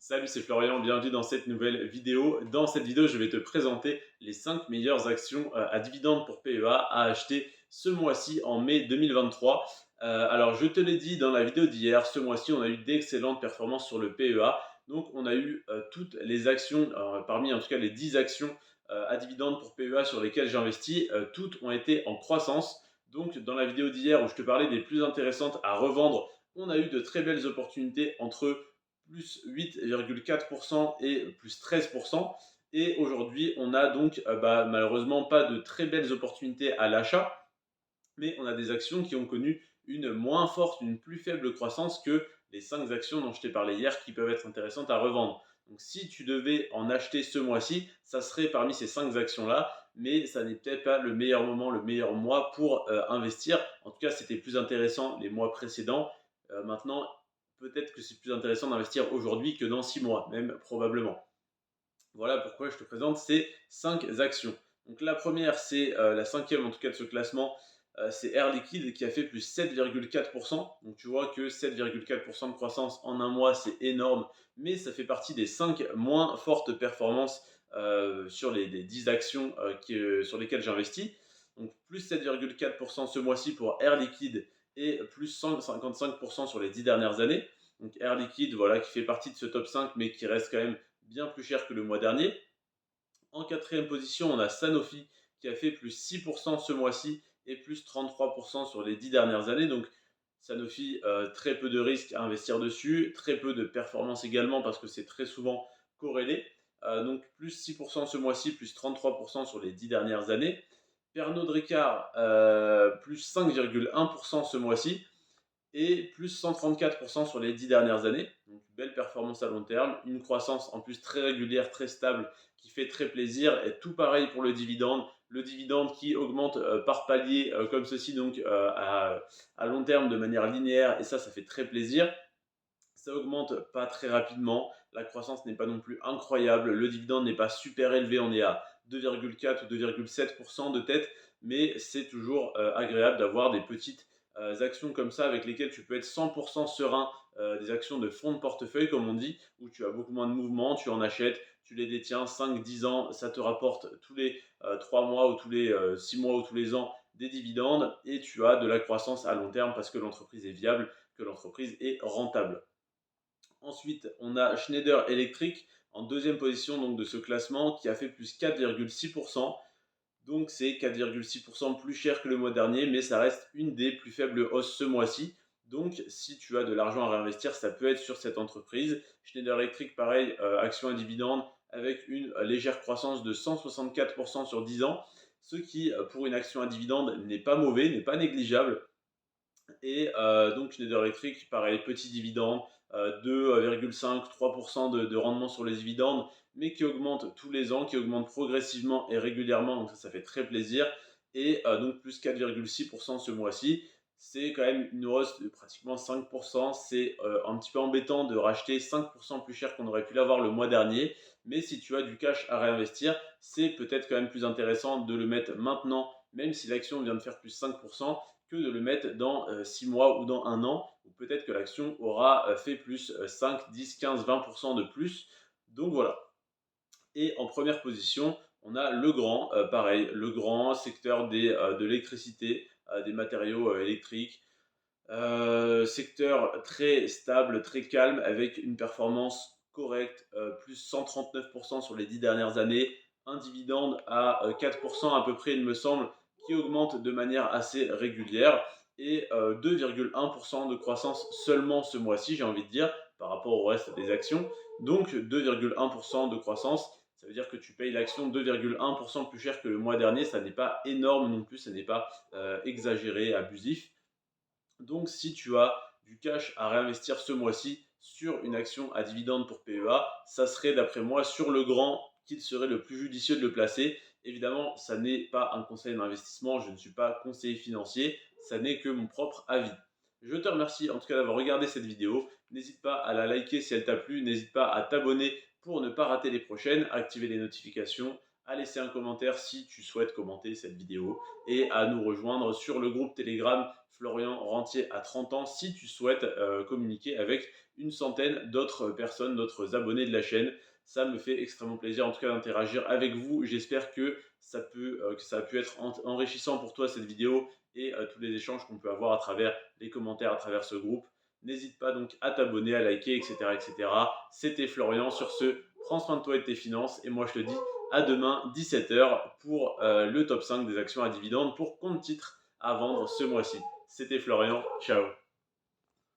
Salut, c'est Florian, bienvenue dans cette nouvelle vidéo. Dans cette vidéo, je vais te présenter les 5 meilleures actions à dividendes pour PEA à acheter ce mois-ci en mai 2023. Alors, je te l'ai dit dans la vidéo d'hier, ce mois-ci, on a eu d'excellentes performances sur le PEA. Donc, on a eu toutes les actions, parmi en tout cas les 10 actions à dividendes pour PEA sur lesquelles j'ai investi, toutes ont été en croissance. Donc, dans la vidéo d'hier où je te parlais des plus intéressantes à revendre, on a eu de très belles opportunités entre plus 8,4% et plus 13%. Et aujourd'hui, on a donc malheureusement pas de très belles opportunités à l'achat, mais on a des actions qui ont connu une moins forte, une plus faible croissance que les 5 actions dont je t'ai parlé hier qui peuvent être intéressantes à revendre. Donc si tu devais en acheter ce mois-ci, ça serait parmi ces 5 actions-là, mais ça n'est peut-être pas le meilleur moment, le meilleur mois pour investir. En tout cas, c'était plus intéressant les mois précédents. Maintenant, peut-être que c'est plus intéressant d'investir aujourd'hui que dans 6 mois, même probablement. Voilà pourquoi je te présente ces 5 actions. Donc la première, c'est la cinquième en tout cas de ce classement, c'est Air Liquide qui a fait plus 7,4%. Donc tu vois que 7,4% de croissance en un mois, c'est énorme, mais ça fait partie des 5 moins fortes performances sur les 10 actions sur lesquelles j'investis. Donc plus 7,4% ce mois-ci pour Air Liquide et plus 155% sur les 10 dernières années. Donc Air Liquide, voilà, qui fait partie de ce top 5, mais qui reste quand même bien plus cher que le mois dernier. En quatrième position, on a Sanofi qui a fait plus 6% ce mois-ci et plus 33% sur les 10 dernières années. Donc Sanofi, très peu de risques à investir dessus, très peu de performance également parce que c'est très souvent corrélé. Donc plus 6% ce mois-ci, plus 33% sur les 10 dernières années. Pernod Ricard, plus 5,1% ce mois-ci et plus 134% sur les 10 dernières années. Donc, belle performance à long terme, une croissance en plus très régulière, très stable, qui fait très plaisir. Et tout pareil pour le dividende. Le dividende qui augmente par palier comme ceci, donc à long terme de manière linéaire. Et ça fait très plaisir. Ça augmente pas très rapidement. La croissance n'est pas non plus incroyable. Le dividende n'est pas super élevé. On est à 2,4 ou 2,7% de tête. Mais c'est toujours agréable d'avoir des petites actions comme ça avec lesquelles tu peux être 100% serein. Des actions de fonds de portefeuille, comme on dit, où tu as beaucoup moins de mouvements. Tu en achètes, tu les détiens 5-10 ans. Ça te rapporte tous les 3 mois ou tous les 6 mois ou tous les ans des dividendes. Et tu as de la croissance à long terme parce que l'entreprise est viable, que l'entreprise est rentable. Ensuite, on a Schneider Electric en deuxième position donc, de ce classement qui a fait plus 4,6%. Donc c'est 4,6% plus cher que le mois dernier, mais ça reste une des plus faibles hausses ce mois-ci. Donc si tu as de l'argent à réinvestir, ça peut être sur cette entreprise. Schneider Electric, pareil, action à dividende avec une légère croissance de 164% sur 10 ans, ce qui pour une action à dividende n'est pas mauvais, n'est pas négligeable. Et donc Schneider Electric, pareil, petit dividende, 2,5-3% de rendement sur les dividendes, mais qui augmente tous les ans, qui augmente progressivement et régulièrement, donc ça fait très plaisir. Et donc plus 4,6% ce mois-ci, c'est quand même une hausse de pratiquement 5%. C'est un petit peu embêtant de racheter 5% plus cher qu'on aurait pu l'avoir le mois dernier, mais si tu as du cash à réinvestir, c'est peut-être quand même plus intéressant de le mettre maintenant, même si l'action vient de faire plus 5%, que de le mettre dans 6 mois ou dans un an, où peut-être que l'action aura fait plus 5, 10, 15, 20% de plus. Donc voilà. Et en première position, on a Legrand, pareil, Legrand, secteur de l'électricité, des matériaux électriques, secteur très stable, très calme, avec une performance correcte, plus 139% sur les 10 dernières années, un dividende à 4% à peu près, il me semble, qui augmente de manière assez régulière, et 2,1% de croissance seulement ce mois-ci, j'ai envie de dire, par rapport au reste des actions. Donc 2,1% de croissance, ça veut dire que tu payes l'action 2,1% plus cher que le mois dernier, ça n'est pas énorme non plus, ça n'est pas exagéré, abusif. Donc, si tu as du cash à réinvestir ce mois-ci sur une action à dividende pour PEA, ça serait d'après moi sur Legrand qu'il serait le plus judicieux de le placer. Évidemment, ça n'est pas un conseil d'investissement, je ne suis pas conseiller financier, ça n'est que mon propre avis. Je te remercie en tout cas d'avoir regardé cette vidéo. N'hésite pas à la liker si elle t'a plu, n'hésite pas à t'abonner pour ne pas rater les prochaines, à activer les notifications, à laisser un commentaire si tu souhaites commenter cette vidéo et à nous rejoindre sur le groupe Telegram Florian Rentier à 30 ans si tu souhaites communiquer avec une centaine d'autres personnes, d'autres abonnés de la chaîne. Ça me fait extrêmement plaisir en tout cas d'interagir avec vous. J'espère que ça a pu être enrichissant pour toi cette vidéo et tous les échanges qu'on peut avoir à travers les commentaires, à travers ce groupe. N'hésite pas donc à t'abonner, à liker, etc. etc. C'était Florian. Sur ce, prends soin de toi et de tes finances. Et moi, je te dis à demain, 17 h, pour le top 5 des actions à dividendes pour compte titre à vendre ce mois-ci. C'était Florian. Ciao.